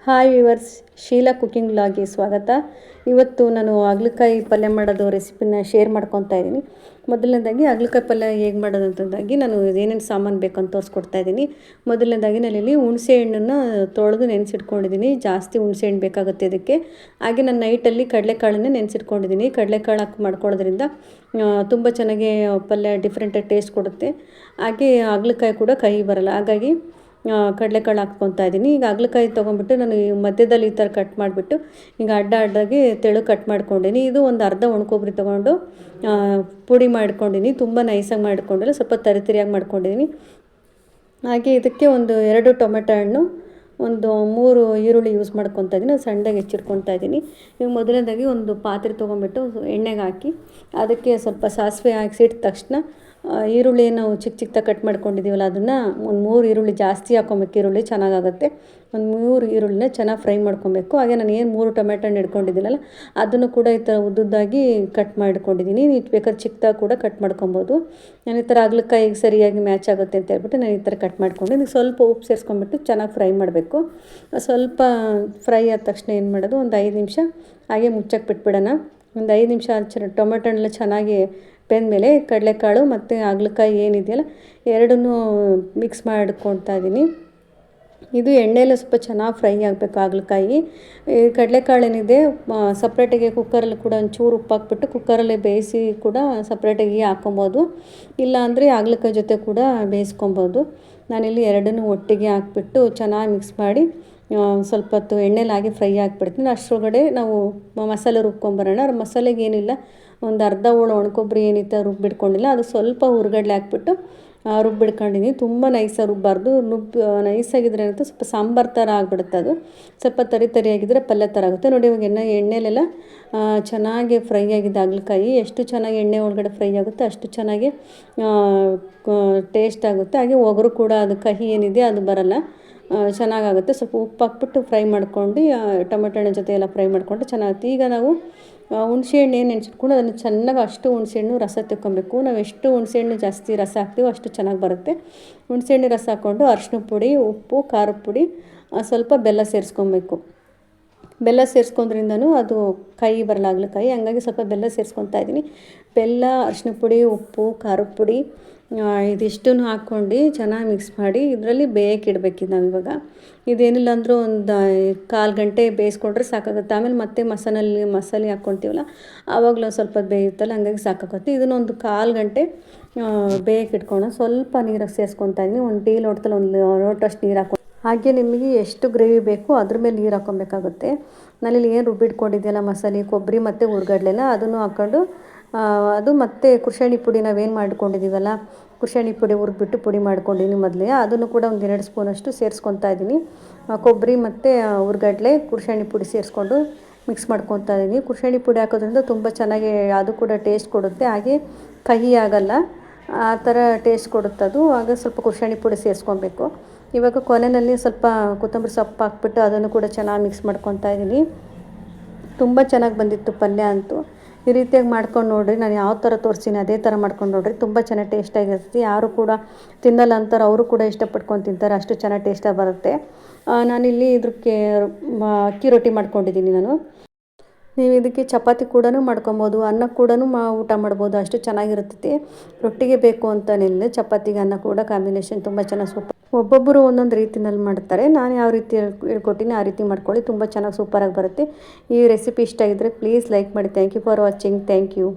Hi viewers, Sheila cooking ವ್ಲಾಗ್ಗೆ ಸ್ವಾಗತ. ಇವತ್ತು ನಾನು ಹಾಗಲಕಾಯಿ ಪಲ್ಯ ಮಾಡೋದು ರೆಸಿಪಿನ ಶೇರ್ ಮಾಡ್ಕೊತಾ ಇದ್ದೀನಿ. ಮೊದಲನೇದಾಗಿ ಹಾಗಲಕಾಯಿ ಪಲ್ಯ ಹೇಗೆ ಮಾಡೋದು ಅಂತಂದಾಗಿ ನಾನು ಏನೇನು ಸಾಮಾನು ಬೇಕಂತ ತೋರಿಸ್ಕೊಡ್ತಾ ಇದ್ದೀನಿ. ಮೊದಲನೇದಾಗಿ ನಾನಿಲ್ಲಿ ಹುಣಸೆ ಹಣ್ಣನ್ನು ತೊಳೆದು ನೆನೆಸಿಟ್ಕೊಂಡಿದ್ದೀನಿ. ಜಾಸ್ತಿ ಹುಣಸೆ ಹಣ್ಣು ಬೇಕಾಗುತ್ತೆ ಇದಕ್ಕೆ. ಹಾಗೆ ನಾನು ನೈಟಲ್ಲಿ ಕಡಲೆಕಾಳನ್ನೇ ನೆನೆಸಿಟ್ಕೊಂಡಿದ್ದೀನಿ. ಕಡಲೆಕಾಳು ಹಾಕಿ ಮಾಡ್ಕೊಳ್ಳೋದ್ರಿಂದ ತುಂಬ ಚೆನ್ನಾಗಿ ಪಲ್ಯ ಡಿಫ್ರೆಂಟಾಗಿ ಟೇಸ್ಟ್ ಕೊಡುತ್ತೆ. ಹಾಗೆ ಹಾಗಲಕಾಯಿ ಕೂಡ ಕಹಿ ಬರಲ್ಲ. ಹಾಗಾಗಿ ಕಡಲೆಕಾಳು ಹಾಕ್ಕೊತಾ ಇದ್ದೀನಿ. ಈಗ ಹಾಗಲಕಾಯಿ ತೊಗೊಂಬಿಟ್ಟು ನಾನು ಈ ಮಧ್ಯದಲ್ಲಿ ಈ ಥರ ಕಟ್ ಮಾಡಿಬಿಟ್ಟು ಈಗ ಅಡ್ಡಾಗಿ ತೆಳು ಕಟ್ ಮಾಡ್ಕೊಂಡಿನಿ. ಇದು ಒಂದು ಅರ್ಧ ಒಣಕೊಬ್ಬರಿ ತೊಗೊಂಡು ಪುಡಿ ಮಾಡ್ಕೊಂಡಿನಿ. ತುಂಬ ನೈಸಾಗಿ ಮಾಡ್ಕೊಂಡಿಲ್ಲ, ಸ್ವಲ್ಪ ತರಿಯಾಗಿ ಮಾಡ್ಕೊಂಡಿದ್ದೀನಿ. ಹಾಗೆ ಇದಕ್ಕೆ ಒಂದು 2 ಟೊಮೆಟೊ ಹಣ್ಣು, ಒಂದು 3 ಈರುಳ್ಳಿ ಯೂಸ್ ಮಾಡ್ಕೊತಾ ಇದ್ದೀನಿ. ಸಣ್ಣದಾಗಿ ಹೆಚ್ಚಿಟ್ಕೊತಾ ಇದ್ದೀನಿ. ಈಗ ಮೊದಲನೇದಾಗಿ ಒಂದು ಪಾತ್ರೆ ತೊಗೊಂಬಿಟ್ಟು ಎಣ್ಣೆಗೆ ಹಾಕಿ ಅದಕ್ಕೆ ಸ್ವಲ್ಪ ಸಾಸಿವೆ ಹಾಕಿಸಿಟ್ಟ ತಕ್ಷಣ ಈರುಳ್ಳಿ ನಾವು ಚಿಕ್ಕದಾಗಿ ಕಟ್ ಮಾಡ್ಕೊಂಡಿದ್ದೀವಲ್ಲ ಅದನ್ನು ಒಂದು 3 ಈರುಳ್ಳಿ ಜಾಸ್ತಿ ಹಾಕ್ಕೊಬೇಕು. ಈರುಳ್ಳಿ ಚೆನ್ನಾಗಾಗುತ್ತೆ. ಒಂದು 3 ಈರುಳ್ಳಿನ ಚೆನ್ನಾಗಿ ಫ್ರೈ ಮಾಡ್ಕೊಬೇಕು. ಹಾಗೆ ನಾನು ಏನು 3 ಟೊಮೆಟೊ ಹಣ್ಣು ಇಟ್ಕೊಂಡಿದ್ದೀನಲ್ಲ ಅದನ್ನು ಕೂಡ ಈ ಥರ ಉದ್ದುದ್ದಾಗಿ ಕಟ್ ಮಾಡ್ಕೊಂಡಿದ್ದೀನಿ. ಇದು ಬೇಕಾದ್ರೆ ಚಿಕ್ಕದಾಗಿ ಕೂಡ ಕಟ್ ಮಾಡ್ಕೊಬೋದು. ನಾನು ಈ ಥರ ಹಾಗಲಕಾಯಿಗೆ ಸರಿಯಾಗಿ ಮ್ಯಾಚ್ ಆಗುತ್ತೆ ಅಂತ ಹೇಳ್ಬಿಟ್ಟು ನಾನು ಈ ಥರ ಕಟ್ ಮಾಡ್ಕೊಂಡು ಸ್ವಲ್ಪ ಉಪ್ಪು ಸೇರಿಸ್ಕೊಂಡ್ಬಿಟ್ಟು ಚೆನ್ನಾಗಿ ಫ್ರೈ ಮಾಡಬೇಕು. ಸ್ವಲ್ಪ ಫ್ರೈ ಆದ ತಕ್ಷಣ ಏನು ಮಾಡೋದು, ಒಂದು 5 ನಿಮಿಷ ಹಾಗೆ ಮುಚ್ಚಕ್ಕೆ ಬಿಟ್ಬಿಡೋಣ. ಒಂದು 5 ನಿಮಿಷ ಟೊಮೆಟೊ ಹಣ್ಣೆಲ್ಲ ಚೆನ್ನಾಗಿ ಬೆಂದಮೇಲೆ ಕಡಲೆಕಾಳು ಮತ್ತು ಹಾಗಲಕಾಯಿ ಏನಿದೆಯಲ್ಲ ಎರಡನ್ನೂ ಮಿಕ್ಸ್ ಮಾಡ್ಕೊತಾ ಇದ್ದೀನಿ. ಇದು ಎಣ್ಣೆಯಲ್ಲಿ ಸ್ವಲ್ಪ ಚೆನ್ನಾಗಿ ಫ್ರೈ ಆಗಬೇಕು ಹಾಗಲಕಾಯಿ. ಈ ಕಡಲೆಕಾಳು ಏನಿದೆ ಸಪ್ರೇಟಾಗಿ ಕುಕ್ಕರಲ್ಲಿ ಕೂಡ ಒಂಚೂರು ಉಪ್ಪು ಹಾಕ್ಬಿಟ್ಟು ಕುಕ್ಕರಲ್ಲೇ ಬೇಯಿಸಿ ಕೂಡ ಸಪ್ರೇಟಾಗಿ ಹಾಕ್ಕೊಬೋದು. ಇಲ್ಲಾಂದರೆ ಹಾಗಲಕಾಯಿ ಜೊತೆ ಕೂಡ ಬೇಯಿಸ್ಕೊಬೋದು. ನಾನಿಲ್ಲಿ ಎರಡನ್ನೂ ಒಟ್ಟಿಗೆ ಹಾಕ್ಬಿಟ್ಟು ಚೆನ್ನಾಗಿ ಮಿಕ್ಸ್ ಮಾಡಿ ಸ್ವಲ್ಪ ಹೊತ್ತು ಎಣ್ಣೆಲಾಗಿ ಫ್ರೈ ಆಗಿಬಿಡ್ತೀನಿ. ಅಷ್ಟರೊಳಗಡೆ ನಾವು ಮಸಾಲೆ ರುಬ್ಕೊಂಬರೋಣ. ಮಸಾಲೆಗೆ ಏನಿಲ್ಲ, ಒಂದು ಅರ್ಧ ಹೋಳು ಒಣಕೊಬ್ಬರಿ ಏನಿತ್ತು ರುಬ್ಬಿಟ್ಕೊಂಡಿಲ್ಲ, ಅದು ಸ್ವಲ್ಪ ಹುರ್ಗಡ್ಲೆ ಹಾಕ್ಬಿಟ್ಟು ರುಬ್ಬಿಡ್ಕೊಂಡಿನಿ. ತುಂಬ ನೈಸಾಗಿ ರುಬ್ಬಾರ್ದು. ನೈಸಾಗಿದ್ರೆ ಏನಾಗುತ್ತೆ, ಸ್ವಲ್ಪ ಸಾಂಬಾರು ಥರ ಆಗಿಬಿಡುತ್ತೆ. ಅದು ಸ್ವಲ್ಪ ತರಿಯಾಗಿದ್ದರೆ ಪಲ್ಯ ಥರ ಆಗುತ್ತೆ. ನೋಡಿ ಇವಾಗ ಎಣ್ಣೆಲೆಲ್ಲ ಚೆನ್ನಾಗಿ ಫ್ರೈ ಆಗಿದೆ ಹಾಗಲಕಾಯಿ. ಎಷ್ಟು ಚೆನ್ನಾಗಿ ಎಣ್ಣೆ ಒಳಗಡೆ ಫ್ರೈ ಆಗುತ್ತೆ ಅಷ್ಟು ಚೆನ್ನಾಗಿ ಟೇಸ್ಟ್ ಆಗುತ್ತೆ. ಹಾಗೆ ಒಗರು ಕೂಡ ಅದು ಕಹಿ ಏನಿದೆ ಅದು ಬರಲ್ಲ, ಚೆನ್ನಾಗಾಗುತ್ತೆ. ಸ್ವಲ್ಪ ಉಪ್ಪು ಹಾಕ್ಬಿಟ್ಟು ಫ್ರೈ ಮಾಡ್ಕೊಂಡು ಟೊಮೆಟೊ ಹಣ್ಣು ಜೊತೆ ಎಲ್ಲ ಫ್ರೈ ಮಾಡಿಕೊಂಡು ಚೆನ್ನಾಗುತ್ತೆ. ಈಗ ನಾವು ಹುಣಸೆಹಣ್ಣು ಏನು ನೆನೆಸಿಟ್ಕೊಂಡು ಅದನ್ನು ಚೆನ್ನಾಗಿ ಅಷ್ಟು ಹುಣಸೆಹಣ್ಣು ರಸ ತೆಕ್ಕೊಬೇಕು. ನಾವು ಎಷ್ಟು ಹುಣಸೆಹಣ್ಣು ಜಾಸ್ತಿ ರಸ ಹಾಕ್ತೀವೋ ಅಷ್ಟು ಚೆನ್ನಾಗಿ ಬರುತ್ತೆ. ಹುಣಸೆಹಣ್ಣು ರಸ ಹಾಕ್ಕೊಂಡು ಅರಿಶಿನ ಪುಡಿ, ಉಪ್ಪು, ಖಾರದ ಪುಡಿ, ಸ್ವಲ್ಪ ಬೆಲ್ಲ ಸೇರಿಸ್ಕೊಬೇಕು. ಬೆಲ್ಲ ಸೇರಿಸ್ಕೊಂಡ್ರಿಂದನೂ ಅದು ಕಹಿ ಬರಲ್ಲ ಹಾಗಲಕಾಯಿ. ಹಂಗಾಗಿ ಸ್ವಲ್ಪ ಬೆಲ್ಲ ಸೇರಿಸ್ಕೊತಾ ಇದ್ದೀನಿ. ಬೆಲ್ಲ, ಅರಿಶಿನ ಪುಡಿ, ಉಪ್ಪು, ಖಾರದ ಪುಡಿ ಇದಿಷ್ಟನ್ನು ಹಾಕ್ಕೊಂಡು ಚೆನ್ನಾಗಿ ಮಿಕ್ಸ್ ಮಾಡಿ ಇದರಲ್ಲಿ ಬೇಯಕ್ಕೆ ಇಡಬೇಕಿದ್ದು ನಾವು ಇವಾಗ. ಇದೇನಿಲ್ಲ ಅಂದರೂ ಒಂದು 1/4 ಗಂಟೆ ಬೇಯಿಸ್ಕೊಂಡ್ರೆ ಸಾಕಾಗುತ್ತೆ. ಆಮೇಲೆ ಮತ್ತೆ ಮಸಾಲೆ ಹಾಕ್ಕೊತೀವಲ್ಲ ಆವಾಗಲೂ ಸ್ವಲ್ಪ ಬೇಯುತ್ತಲ್ಲ, ಹಂಗಾಗಿ ಸಾಕಾಗುತ್ತೆ. ಇದನ್ನು ಒಂದು 1/4 ಗಂಟೆ ಬೇಯಕ್ಕೆ ಇಟ್ಕೊಂಡು ಸ್ವಲ್ಪ ನೀರಾಗಿ ಸೇರಿಸ್ಕೊತಾ ಇದ್ದೀನಿ. ಒಂದು ಟೀ ಲೋಟದಲ್ಲಿ ಒಂದು ಲೋಟಷ್ಟು ನೀರು ಹಾಕ್ಕೊಂಡು, ಹಾಗೆ ನಿಮಗೆ ಎಷ್ಟು ಗ್ರೇವಿ ಬೇಕು ಅದ್ರ ಮೇಲೆ ನೀರು ಹಾಕ್ಕೊಬೇಕಾಗುತ್ತೆ. ನಾನಿಲ್ಲಿ ಏನು ರುಬ್ಬಿಟ್ಕೊಂಡಿದ್ದೆಲ್ಲ ಮಸಾಲೆ, ಕೊಬ್ಬರಿ ಮತ್ತು ಹುರ್ಗಡ್ಲೆನ ಅದನ್ನು ಹಾಕ್ಕೊಂಡು ಅದು ಮತ್ತು ಕುರ್ಷಾಣಿ ಪುಡಿ ನಾವೇನು ಮಾಡ್ಕೊಂಡಿದ್ದೀವಲ್ಲ, ಕುರ್ಷಾಣಿ ಪುಡಿ ಹುರಿದ್ಬಿಟ್ಟು ಪುಡಿ ಮಾಡ್ಕೊಂಡಿದ್ದೀನಿ ಮೊದಲೇ, ಅದನ್ನು ಕೂಡ ಒಂದು 2 ಸ್ಪೂನಷ್ಟು ಸೇರಿಸ್ಕೊತಾ ಇದ್ದೀನಿ. ಕೊಬ್ಬರಿ ಮತ್ತು ಹುರ್ಗಡ್ಲೆ, ಕುರ್ಷಾಣಿ ಪುಡಿ ಸೇರಿಸ್ಕೊಂಡು ಮಿಕ್ಸ್ ಮಾಡ್ಕೊತಾ ಇದ್ದೀನಿ. ಕುರ್ಷಾಣಿ ಪುಡಿ ಹಾಕೋದ್ರಿಂದ ತುಂಬ ಚೆನ್ನಾಗಿ ಅದು ಕೂಡ ಟೇಸ್ಟ್ ಕೊಡುತ್ತೆ. ಹಾಗೆ ಕಹಿ ಆಗಲ್ಲ, ಆ ಥರ ಟೇಸ್ಟ್ ಕೊಡುತ್ತೆ ಅದು. ಆಗ ಸ್ವಲ್ಪ ಕುರ್ಷಾಣಿ ಪುಡಿ ಸೇರಿಸ್ಕೊಬೇಕು. ಇವಾಗ ಕೊನೆಯಲ್ಲಿ ಸ್ವಲ್ಪ ಕೊತ್ತಂಬರಿ ಸೊಪ್ಪು ಹಾಕ್ಬಿಟ್ಟು ಅದನ್ನು ಕೂಡ ಚೆನ್ನಾಗಿ ಮಿಕ್ಸ್ ಮಾಡ್ಕೊತಾ ಇದ್ದೀನಿ. ತುಂಬ ಚೆನ್ನಾಗಿ ಬಂದಿತ್ತು ಪಲ್ಯ ಅಂತೂ. ಈ ರೀತಿಯಾಗಿ ಮಾಡ್ಕೊಂಡು ನೋಡಿರಿ. ನಾನು ಯಾವ ಥರ ತೋರಿಸ್ತೀನಿ ಅದೇ ಥರ ಮಾಡ್ಕೊಂಡು ನೋಡಿರಿ, ತುಂಬ ಚೆನ್ನಾಗಿ ಟೇಸ್ಟಾಗಿರುತ್ತೆ. ಯಾರು ಕೂಡ ತಿನ್ನಲ್ಲ ಅಂತಾರೆ, ಅವರು ಕೂಡ ಇಷ್ಟಪಟ್ಕೊಂಡು ತಿಂತಾರೆ, ಅಷ್ಟು ಚೆನ್ನಾಗಿ ಟೇಸ್ಟಾಗಿ ಬರುತ್ತೆ. ನಾನಿಲ್ಲಿ ಇದಕ್ಕೆ ಅಕ್ಕಿ ರೊಟ್ಟಿ ಮಾಡ್ಕೊಂಡಿದ್ದೀನಿ ನಾನು. ನೀವು ಇದಕ್ಕೆ ಚಪಾತಿ ಕೂಡ ಮಾಡ್ಕೊಬೋದು, ಅನ್ನ ಕೂಡ ಊಟ ಮಾಡ್ಬೋದು, ಅಷ್ಟು ಚೆನ್ನಾಗಿರುತ್ತೆ. ರೊಟ್ಟಿಗೆ ಬೇಕು ಅಂತೇನಿಲ್ಲ, ಚಪಾತಿಗೆ ಅನ್ನ ಕೂಡ ಕಾಂಬಿನೇಷನ್ ತುಂಬ ಚೆನ್ನಾಗಿ ಸೂಪರ್. ಒಬ್ಬೊಬ್ಬರು ಒಂದೊಂದು ರೀತಿನಲ್ಲಿ ಮಾಡ್ತಾರೆ. ನಾನು ಯಾವ ರೀತಿ ಹೇಳ್ಕೊಟ್ಟಿನಿ ಆ ರೀತಿ ಮಾಡ್ಕೊಳ್ಳಿ, ತುಂಬ ಚೆನ್ನಾಗಿ ಸೂಪರಾಗಿ ಬರುತ್ತೆ. ಈ ರೆಸಿಪಿ ಇಷ್ಟ ಆಗಿದ್ದರೆ ಪ್ಲೀಸ್ ಲೈಕ್ ಮಾಡಿ. Thank you for watching. Thank you.